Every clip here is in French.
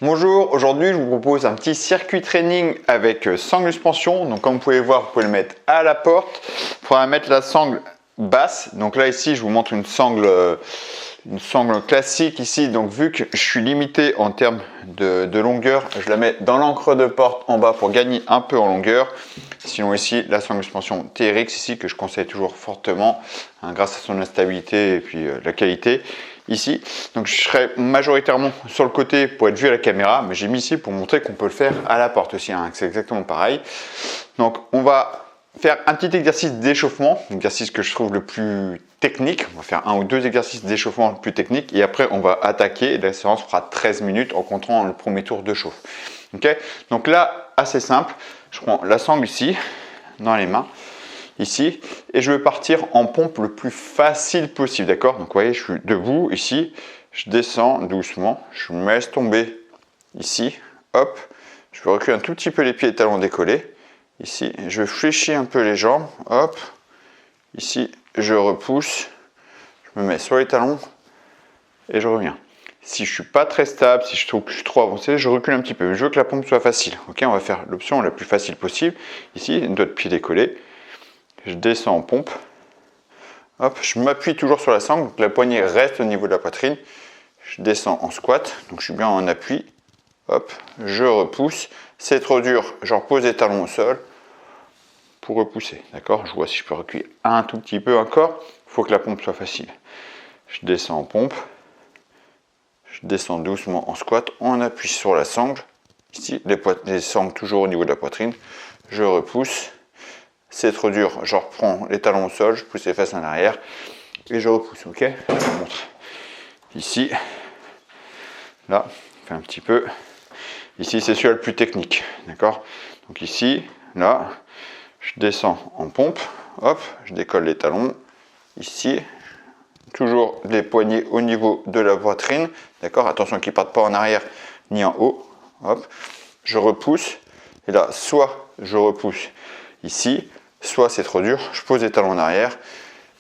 Bonjour, aujourd'hui je vous propose un petit circuit training avec sangle suspension. Donc comme vous pouvez voir, vous pouvez le mettre à la porte. Il faudra mettre la sangle basse. Donc là ici je vous montre une sangle classique ici. Donc vu que je suis limité en termes de longueur, je la mets dans l'encre de porte en bas pour gagner un peu en longueur. Sinon ici la sangle suspension TRX ici que je conseille toujours fortement grâce à son instabilité et puis la qualité. Ici, donc je serai majoritairement sur le côté pour être vu à la caméra, mais j'ai mis ici pour montrer qu'on peut le faire à la porte aussi, c'est exactement pareil. Donc on va faire un petit exercice d'échauffement, l'exercice que je trouve le plus technique. On va faire un ou deux exercices d'échauffement le plus technique et après on va attaquer. La séance fera 13 minutes en comptant le premier tour de chauffe. Okay, donc là, assez simple, je prends la sangle ici, dans les mains. Ici, et je vais partir en pompe le plus facile possible, d'accord? Donc vous voyez, je suis debout ici, je descends doucement, je me laisse tomber ici, hop, je vais reculer un tout petit peu les pieds et talons décollés, ici, je fléchis un peu les jambes, hop, ici, je repousse, je me mets sur les talons et je reviens. Si je ne suis pas très stable, si je trouve que je suis trop avancé, je recule un petit peu, je veux que la pompe soit facile, ok? On va faire l'option la plus facile possible, ici, d'autres pieds décollés. Je descends en pompe, hop, je m'appuie toujours sur la sangle, donc la poignée reste au niveau de la poitrine. Je descends en squat, donc je suis bien en appui, hop, je repousse. C'est trop dur, je repose les talons au sol pour repousser, d'accord? Je vois si je peux reculer un tout petit peu encore, il faut que la pompe soit facile. Je descends en pompe, je descends doucement en squat, on appuie sur la sangle, ici les sangles toujours au niveau de la poitrine, je repousse. C'est trop dur, je reprends les talons au sol, je pousse les fesses en arrière et je repousse, ok? Je vous montre. Ici, là, on fait un petit peu. Ici, c'est celui-là le plus technique, d'accord? Donc ici, là, je descends en pompe, hop, je décolle les talons. Ici, toujours les poignets au niveau de la poitrine, d'accord? Attention qu'ils ne partent pas en arrière ni en haut, hop. Je repousse, et là, soit je repousse ici, soit c'est trop dur, je pose les talons en arrière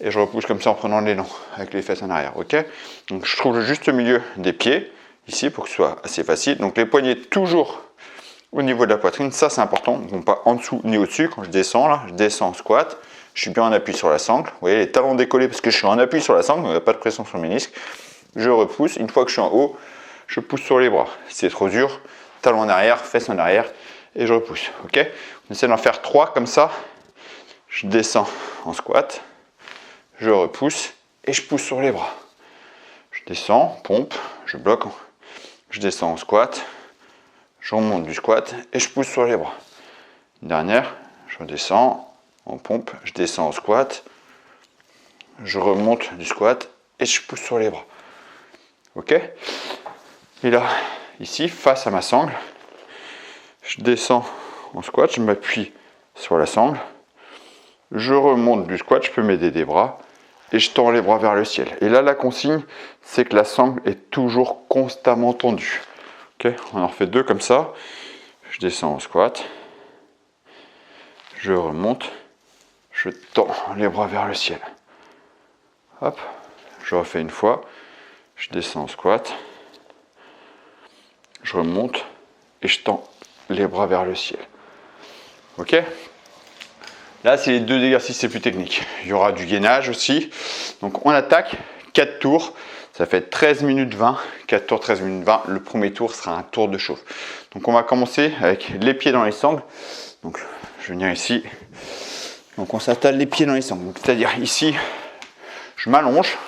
et je repousse comme ça en prenant l'élan avec les fesses en arrière, ok? Donc je trouve le juste milieu des pieds ici pour que ce soit assez facile. Donc les poignets toujours au niveau de la poitrine, ça c'est important, donc pas en dessous ni au-dessus. Quand je descends là, je descends en squat, je suis bien en appui sur la sangle. Vous voyez les talons décollés parce que je suis en appui sur la sangle, il n'y a pas de pression sur le ménisque. Je repousse, une fois que je suis en haut, je pousse sur les bras. Si c'est trop dur, talons en arrière, fesses en arrière et je repousse, ok? On essaie d'en faire 3 comme ça. Je descends en squat, je repousse et je pousse sur les bras. Je descends, pompe, je bloque, je descends en squat, je remonte du squat et je pousse sur les bras. Une dernière, je descends en pompe, je descends en squat, je remonte du squat et je pousse sur les bras. Ok? Et là, ici, face à ma sangle, je descends en squat, je m'appuie sur la sangle. Je remonte du squat, je peux m'aider des bras et je tends les bras vers le ciel. Et là, la consigne, c'est que la sangle est toujours constamment tendue. Ok, on en refait 2 comme ça. Je descends en squat, je remonte, je tends les bras vers le ciel. Hop, je refais une fois. Je descends en squat, je remonte et je tends les bras vers le ciel. Ok? Là, c'est les 2 exercices les plus techniques. Il y aura du gainage aussi. Donc, on attaque 4 tours. Ça fait 13 minutes 20. 4 tours, 13 minutes 20. Le premier tour sera un tour de chauffe. Donc, on va commencer avec les pieds dans les sangles. Donc, je vais venir ici. Donc, on s'attale les pieds dans les sangles. C'est-à-dire ici, je m'allonge.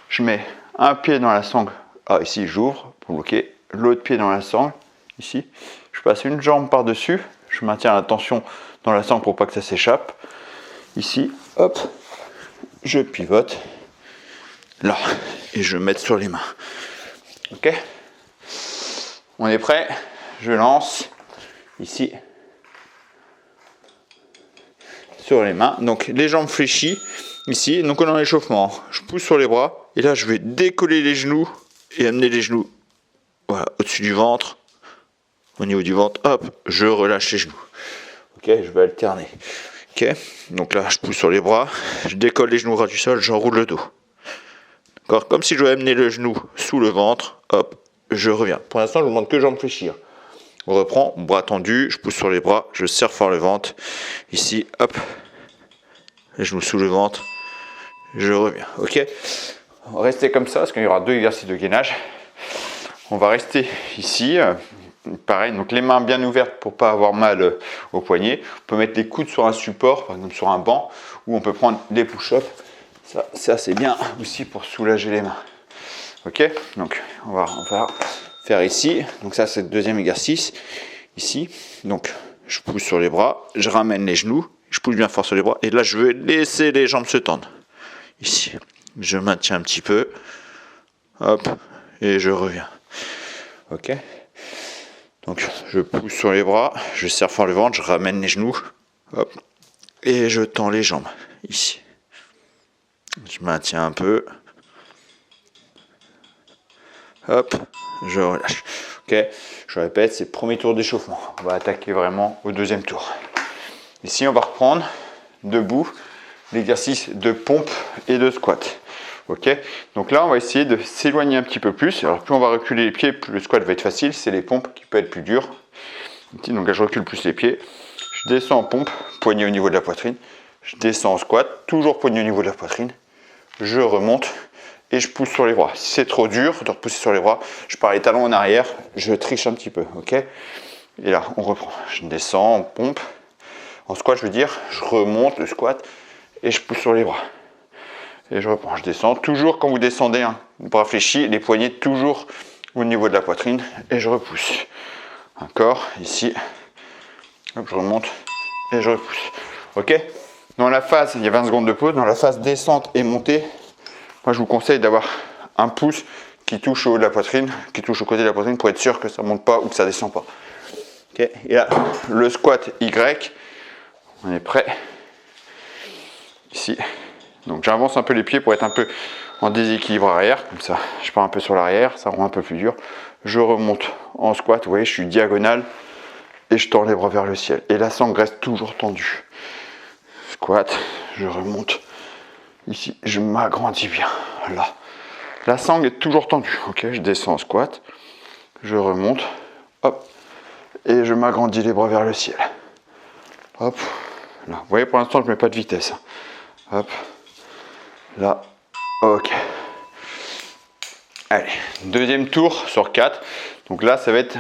Je mets un pied dans la sangle. Ah, ici, j'ouvre pour bloquer. L'autre pied dans la sangle. Ici, je passe une jambe par-dessus. Je maintiens la tension dans la sangle pour pas que ça s'échappe. Ici, hop, je pivote là et je mets sur les mains. Ok, on est prêt. Je lance ici sur les mains. Donc les jambes fléchies ici. Donc on est en échauffement. Je pousse sur les bras et là je vais décoller les genoux et amener les genoux voilà, au-dessus du ventre. Au niveau du ventre, hop, je relâche les genoux. Ok, je vais alterner. Ok, donc là je pousse sur les bras, je décolle les genoux ras du sol, j'enroule le dos. D'accord, comme si je vais amener le genou sous le ventre, hop, je reviens. Pour l'instant, je vous demande que jambes fléchir. On reprend, bras tendu, je pousse sur les bras, je serre fort le ventre. Ici, hop, les genoux sous le ventre, je reviens. Ok, on va rester comme ça parce qu'il y aura 2 exercices de gainage. On va rester ici. Pareil, donc les mains bien ouvertes pour pas avoir mal au poignet. On peut mettre les coudes sur un support, par exemple sur un banc, ou on peut prendre des push-ups. Ça c'est bien aussi pour soulager les mains. Ok, donc on va faire ici. Donc ça c'est le deuxième exercice. Ici, donc je pousse sur les bras, je ramène les genoux, je pousse bien fort sur les bras, et là je veux laisser les jambes se tendre. Ici, je maintiens un petit peu, hop, et je reviens. Ok. Donc je pousse sur les bras, je serre fort le ventre, je ramène les genoux, hop, et je tends les jambes, ici. Je maintiens un peu, hop, je relâche. Ok, je répète, c'est le premier tour d'échauffement. On va attaquer vraiment au deuxième tour. Ici, on va reprendre debout l'exercice de pompe et de squat. Ok, donc là on va essayer de s'éloigner un petit peu plus. Alors plus on va reculer les pieds, plus le squat va être facile. C'est les pompes qui peuvent être plus dures. Donc là je recule plus les pieds. Je descends en pompe, poignet au niveau de la poitrine. Je descends en squat, toujours poignet au niveau de la poitrine. Je remonte et je pousse sur les bras. Si c'est trop dur de repousser sur les bras, je pars les talons en arrière, je triche un petit peu. Ok, et là on reprend. Je descends en pompe, en squat je veux dire, je remonte le squat et je pousse sur les bras. Et je reprends, je descends. Toujours quand vous descendez, bras fléchis, les poignets toujours au niveau de la poitrine. Et je repousse. Encore, ici. Hop, je remonte et je repousse. Ok. Dans la phase, il y a 20 secondes de pause. Dans la phase descente et montée, moi je vous conseille d'avoir un pouce qui touche au haut de la poitrine, qui touche au côté de la poitrine pour être sûr que ça ne monte pas ou que ça ne descend pas. Ok. Et là, le squat Y. On est prêt. Ici. Donc j'avance un peu les pieds pour être un peu en déséquilibre arrière, comme ça je pars un peu sur l'arrière, ça rend un peu plus dur. Je remonte en squat, vous voyez je suis diagonal et je tends les bras vers le ciel. Et la sangle reste toujours tendue. Squat, je remonte, ici je m'agrandis bien, là. La sangle est toujours tendue, ok, je descends en squat, je remonte, hop, et je m'agrandis les bras vers le ciel. Hop, là, vous voyez pour l'instant je ne mets pas de vitesse. Hop. Là, ok. Allez, deuxième tour sur 4. Donc là, ça va être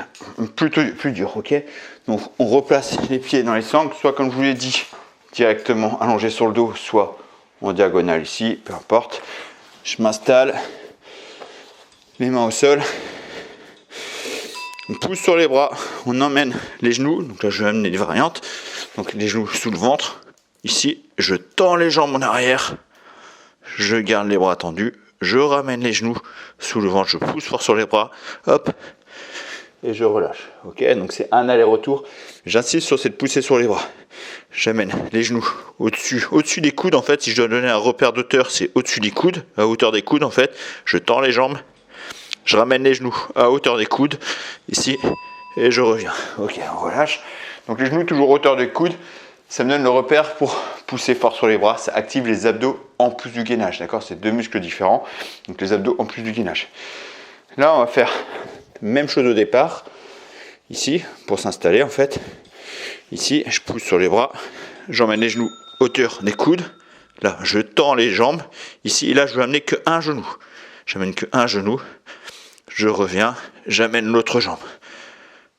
plutôt plus dur, ok. Donc on replace les pieds dans les sangles, soit comme je vous l'ai dit, directement allongé sur le dos, soit en diagonale ici, peu importe. Je m'installe, les mains au sol. On pousse sur les bras, on emmène les genoux. Donc là, je vais amener les variantes. Donc les genoux sous le ventre. Ici, je tends les jambes en arrière. Je garde les bras tendus, je ramène les genoux sous le ventre, je pousse fort sur les bras, hop, et je relâche. Ok, donc c'est un aller-retour. J'insiste sur cette poussée sur les bras. J'amène les genoux au-dessus des coudes en fait. Si je dois donner un repère d'auteur, c'est au-dessus des coudes, à hauteur des coudes en fait. Je tends les jambes, je ramène les genoux à hauteur des coudes, ici, et je reviens. Ok, on relâche. Donc les genoux toujours à hauteur des coudes. Ça me donne le repère pour pousser fort sur les bras. Ça active les abdos en plus du gainage. D'accord, c'est 2 muscles différents. Donc les abdos en plus du gainage. Là, on va faire la même chose au départ. Ici, pour s'installer en fait. Ici, je pousse sur les bras. J'emmène les genoux hauteur des coudes. Là, je tends les jambes. Ici, et là, je vais amener qu'un genou. J'amène qu'un genou. Je reviens. J'amène l'autre jambe.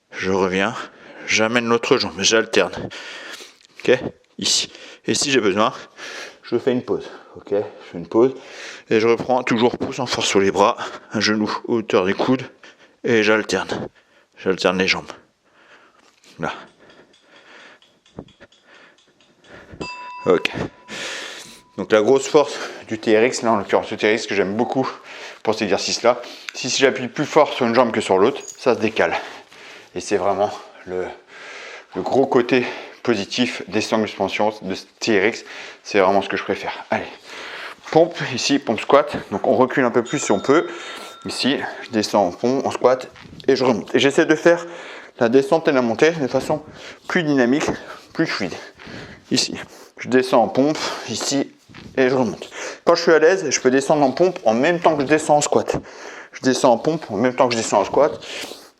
Je reviens. J'amène l'autre jambe. J'alterne. Ok, ici. Et si j'ai besoin, je fais une pause. Ok, je fais une pause et je reprends toujours poussant fort sur les bras, un genou à hauteur des coudes et j'alterne. J'alterne les jambes. Là. Ok. Donc la grosse force du TRX, là en l'occurrence le TRX que j'aime beaucoup pour cet exercice-là, si j'appuie plus fort sur une jambe que sur l'autre, ça se décale. Et c'est vraiment le gros côté positif des sangles suspension de TRX, c'est vraiment ce que je préfère. Allez, pompe ici, pompe squat, donc on recule un peu plus si on peut. Ici, je descends en pompe, en squat et je remonte. Et j'essaie de faire la descente et la montée de façon plus dynamique, plus fluide. Ici, je descends en pompe, ici, et je remonte. Quand je suis à l'aise, je peux descendre en pompe en même temps que je descends en squat. je descends en pompe en même temps que je descends en squat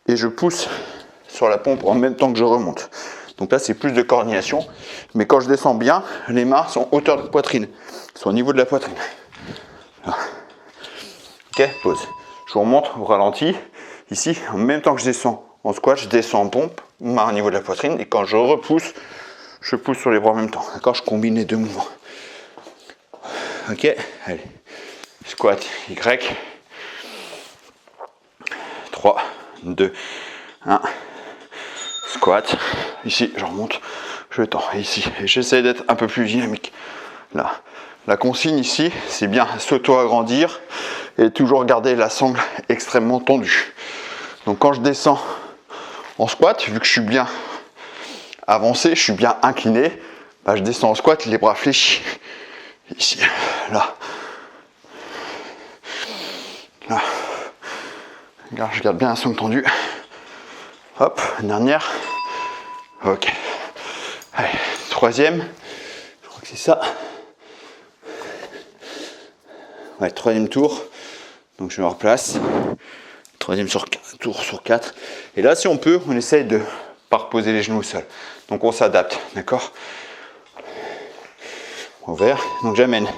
et je pousse sur la pompe en même temps que je remonte. Donc là, c'est plus de coordination. Mais quand je descends bien, les mains sont hauteur de poitrine, sont au niveau de la poitrine. Là. Ok, pause. Je vous remonte au ralenti. Ici, en même temps que je descends en squat, je descends en pompe, main au niveau de la poitrine. Et quand je repousse, je pousse sur les bras en même temps. D'accord, je combine les deux mouvements. Ok, allez. Squat Y. 3, 2, 1. Squat. Ici, je remonte, je tends. Et ici, et j'essaie d'être un peu plus dynamique. Là. La consigne ici, c'est bien s'auto-agrandir et toujours garder la sangle extrêmement tendue. Donc quand je descends en squat, vu que je suis bien avancé, je suis bien incliné, bah je descends en squat, les bras fléchis. Ici, là. Là. Je garde bien la sangle tendue. Hop, dernière. Ok. Allez, troisième. Je crois que c'est ça. Ouais, troisième tour. Donc je me replace. Troisième tour sur 4. Et là, si on peut, on essaye de ne pas reposer les genoux au sol. Donc on s'adapte, d'accord? Ouvert. Donc j'amène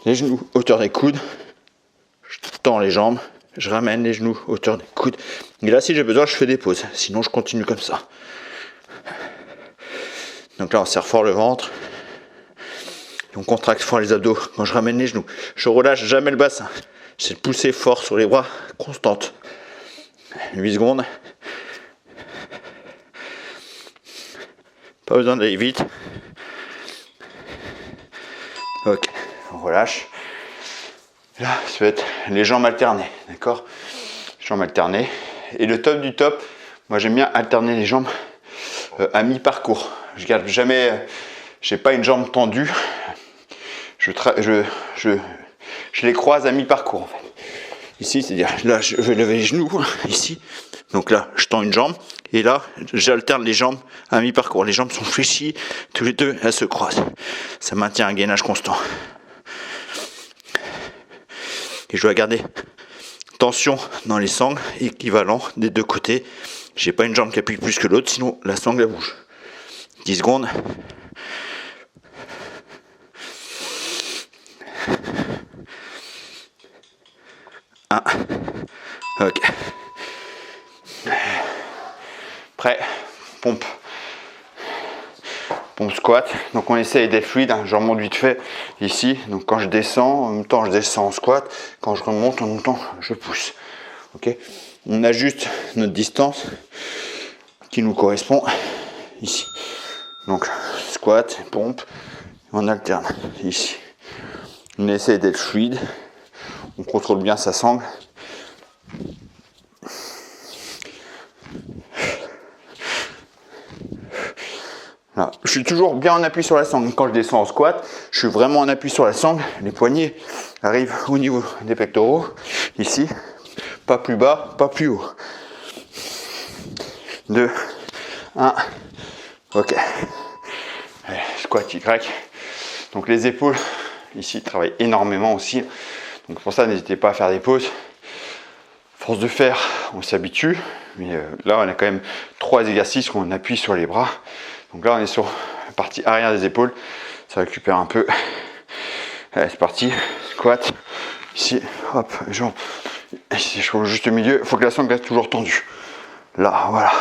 les genoux hauteur des coudes. Je tends les jambes. Je ramène les genoux hauteur des coudes. Et là, si j'ai besoin, je fais des pauses. Sinon, je continue comme ça. Donc là, on serre fort le ventre. Et on contracte fort les abdos quand je ramène les genoux. Je relâche jamais le bassin. J'essaie de pousser fort sur les bras, constante. 8 secondes. Pas besoin d'aller vite. Ok, on relâche. Là, ça va être les jambes alternées, d'accord? Jambes alternées. Et le top du top, moi j'aime bien alterner les jambes à mi-parcours. Je garde jamais, j'ai pas une jambe tendue. Je les croise à mi-parcours en fait. Ici, c'est-à-dire là, je vais lever les genoux, ici. Donc là, je tends une jambe. Et là, j'alterne les jambes à mi-parcours. Les jambes sont fléchies, tous les deux, elles se croisent. Ça maintient un gainage constant. Et je dois garder tension dans les sangles, équivalent des deux côtés. J'ai pas une jambe qui appuie plus que l'autre, sinon la sangle elle bouge. 10 secondes. Ok. Prêt. Pompe. Pompe squat. Donc on essaye d'être fluide. Je remonte vite fait ici. Donc quand je descends, en même temps je descends en squat. Quand je remonte, en même temps je pousse. Ok. On ajuste notre distance qui nous correspond ici. Donc squat, pompe, on alterne ici. On essaie d'être fluide. On contrôle bien sa sangle. Là, je suis toujours bien en appui sur la sangle. Quand je descends en squat, je suis vraiment en appui sur la sangle. Les poignets arrivent au niveau des pectoraux. Ici, pas plus bas, pas plus haut. 2, 1, ok. Allez, squat Y. Donc les épaules, ici, travaillent énormément aussi. Donc pour ça, n'hésitez pas à faire des pauses. Force de faire, on s'habitue. Mais là, on a quand même 3 exercices où on appuie sur les bras. Donc là, on est sur la partie arrière des épaules. Ça récupère un peu. Allez, c'est parti. Squat. Ici, hop, jambes. Ici, je trouve juste au milieu. Il faut que la sangle reste toujours tendue. Là, voilà.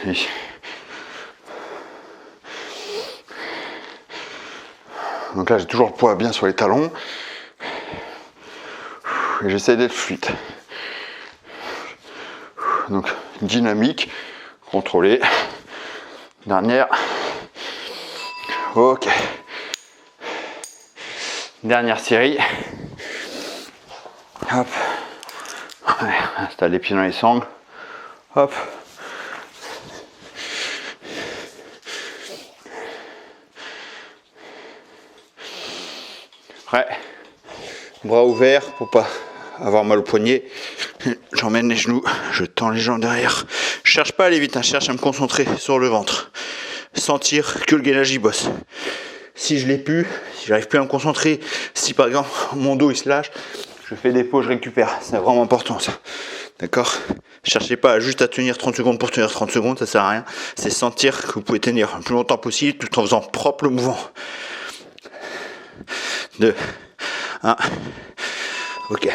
Ici. Donc là, j'ai toujours le poids bien sur les talons. Et j'essaie d'être fluide. Donc, dynamique, contrôlé. Dernière. Ok. Dernière série. Hop. Ouais, installe les pieds dans les sangles. Hop. Prêt. Bras ouverts pour pas avoir mal au poignet. J'emmène les genoux, je tends les jambes derrière. Je cherche pas à aller vite, je cherche à me concentrer sur le ventre. Sentir que le gainage y bosse. Si je l'ai plus, si j'arrive plus à me concentrer, si par exemple mon dos il se lâche, je fais des pauses, je récupère. C'est vraiment important ça. D'accord? Cherchez pas juste à tenir 30 secondes pour tenir 30 secondes, ça sert à rien. C'est sentir que vous pouvez tenir le plus longtemps possible tout en faisant propre le mouvement. 2, 1. Ok.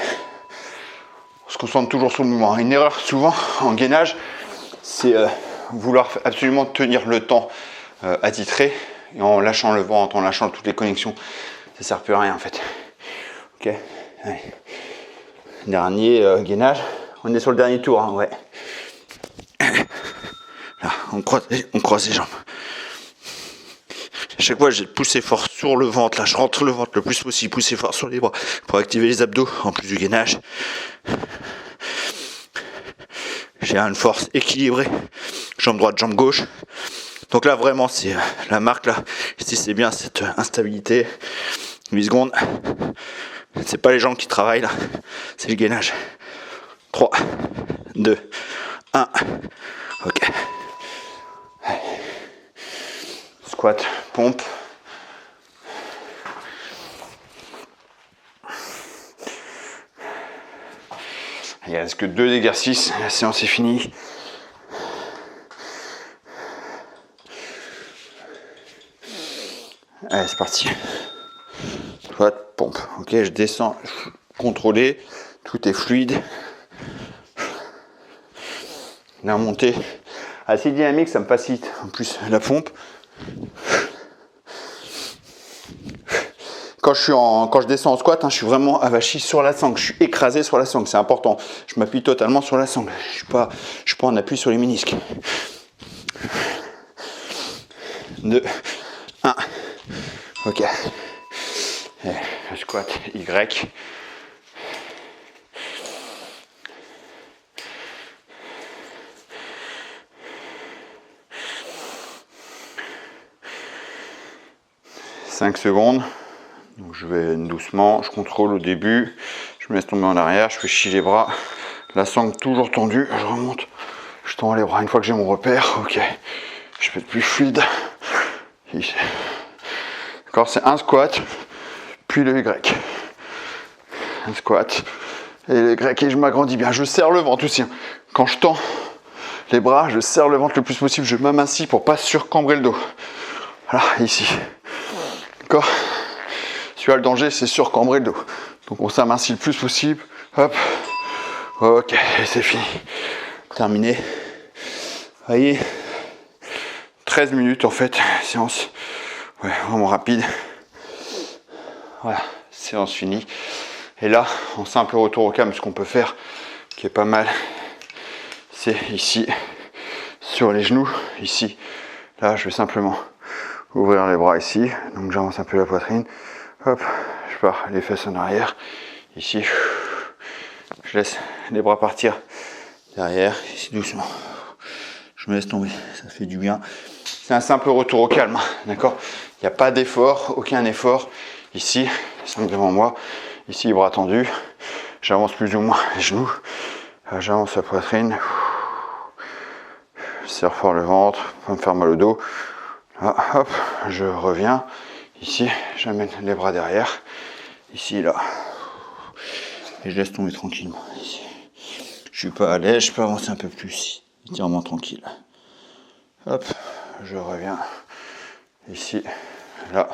On se concentre toujours sur le mouvement. Une erreur souvent en gainage, c'est vouloir absolument tenir le temps attitré et en lâchant le ventre, en lâchant toutes les connexions. Ça sert plus à rien en fait. Ok. Allez. Dernier gainage. On est sur le dernier tour, hein, ouais. Là, on croise les jambes. À chaque fois, j'ai poussé fort sur le ventre. Là, je rentre le ventre le plus possible. Pousser fort sur les bras pour activer les abdos, en plus du gainage. J'ai une force équilibrée. Jambe droite, jambe gauche. Donc là, vraiment, c'est la marque. Là, ici, c'est bien cette instabilité. 8 secondes. C'est pas les jambes qui travaillent, là. C'est le gainage. 3, 2, 1. Ok. Squat, pompe. Il reste que 2 exercices. La séance est finie. Allez, c'est parti. Squat, pompe. Ok, je descends. Contrôlé. Tout est fluide. La montée assez dynamique, ça me facilite en plus la pompe. Quand je descends en squat, je suis vraiment avachi sur la sangle, je suis écrasé sur la sangle, c'est important. Je m'appuie totalement sur la sangle, je suis pas en appui sur les ménisques. 2, 1, ok. Et le squat Y. « 5 secondes. Donc je vais doucement, je contrôle au début, je me laisse tomber en arrière, je fais chier les bras, la sangle toujours tendue, je remonte, je tends les bras une fois que j'ai mon repère, ok, je fais plus fluide. D'accord, c'est un squat, puis le Y. Un squat, et le Y, et je m'agrandis bien, je serre le ventre aussi. Quand je tends les bras, je serre le ventre le plus possible, je m'amincis pour pas surcambrer le dos. Voilà, ici. D'accord ? Le danger, c'est surcambrer le dos. Donc on s'amincit le plus possible. Hop. Ok, et c'est fini. Terminé. Vous voyez, 13 minutes en fait, séance. Ouais, vraiment rapide. Voilà, séance finie. Et là, en simple retour au calme, ce qu'on peut faire, qui est pas mal, c'est ici, sur les genoux. Ici, là, je vais simplement ouvrir les bras ici. Donc j'avance un peu la poitrine. Hop, je pars les fesses en arrière. Ici, je laisse les bras partir derrière. Ici, doucement. Je me laisse tomber, ça fait du bien. C'est un simple retour au calme, d'accord ? Il n'y a pas d'effort, aucun effort. Ici, simple devant moi. Ici, les bras tendus. J'avance plus ou moins les genoux. J'avance la poitrine. Je serre fort le ventre, pas me faire mal au dos. Là, hop, je reviens. Ici, j'amène les bras derrière. Ici, là. Et je laisse tomber tranquillement. Ici. Je suis pas à l'aise, je peux avancer un peu plus. Étirement tranquille. Hop, je reviens. Ici, là.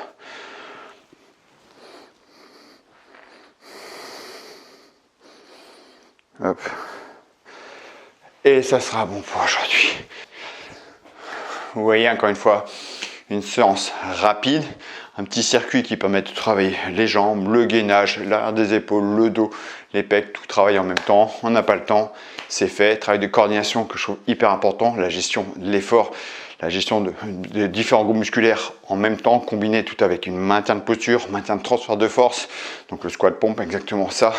Hop. Et ça sera bon pour aujourd'hui. Vous voyez, encore une fois, une séance rapide, un petit circuit qui permet de travailler les jambes, le gainage, l'arrière des épaules, le dos, les pecs, tout travailler en même temps. On n'a pas le temps, c'est fait. Travail de coordination que je trouve hyper important, la gestion de l'effort, la gestion de différents groupes musculaires en même temps, combiné tout avec une maintien de posture, maintien de transfert de force. Donc le squat pompe, exactement ça.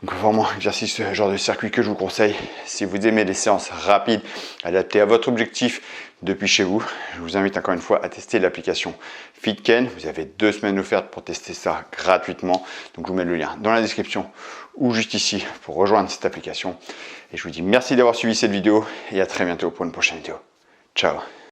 Donc vraiment exercice, genre de circuit que je vous conseille. Si vous aimez les séances rapides, adaptées à votre objectif depuis chez vous, je vous invite encore une fois à tester l'application FitKen. Vous avez 2 semaines offertes pour tester ça gratuitement. Donc je vous mets le lien dans la description ou juste ici pour rejoindre cette application. Et je vous dis merci d'avoir suivi cette vidéo et à très bientôt pour une prochaine vidéo. Ciao.